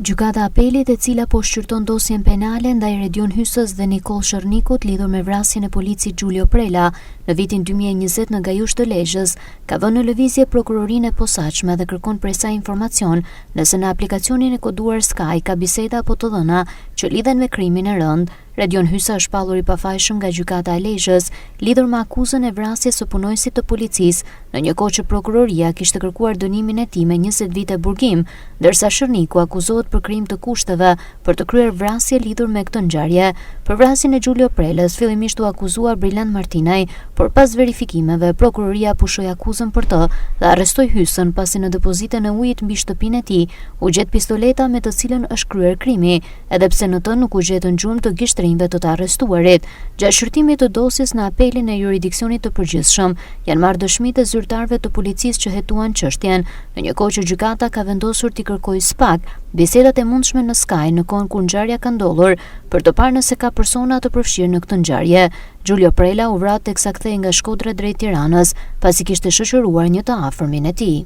Gjykata Apelit, e cila po shqyrton dosjen penale ndaj Redion Hysës dhe Nikol Shërnikut lidhur me vrasjen e policit Giulio Prela në vitin 2020 në Gajush të Lezhës, ka vënë në lëvizje prokurorinë e posaçme dhe kërkon prej saj informacion nëse në aplikacionin e koduar Sky ka biseda apo të dhëna që lidhen me krimin e rënd. Redion Hysa është pallur i pafajshëm nga gjykata e Lezhës lidhur me akuzën e vrasjes së punonësit të policisë, në një kohë që prokuroria kishte kërkuar dënimin e tij me 20 vite burgim, ndërsa Shërniku akuzohet për krim të kushteve për të kryer vrasje lidhur me këtë ngjarje. Për vrasjen e Giulio Prelës fillimisht u akuzuar Brillant Martinaj, por pas verifikimeve prokuroria pushoi akuzën për të dhe arrestoi Hysën pasi në depozitën e ujit mbi shtëpinë e tij u gjet pistoleta me të cilën është kryer krimi, edhe pse në të nuk u gjetën gjumë të gishtrinjve të arrestuarit. Gjatë shqyrtimit të dosjes në apelin e jurisdiksionit të përgjithshëm, janë marrë dëshmitë e zyrtarëve të policisë që hetuan çështjen, në një kohë që gjykata ka vendosur t'i kërkojë SPAK bisedat e mundshme në Sky në kohën kur ngjarja ka ndodhur, për të parë nëse ka persona të përfshirë në këtë ngjarje. Giulio Prela u vrat teksa kthehej nga Shkodra drejt Tiranës, pasi kishte shoqëruar një të afërmin e tij.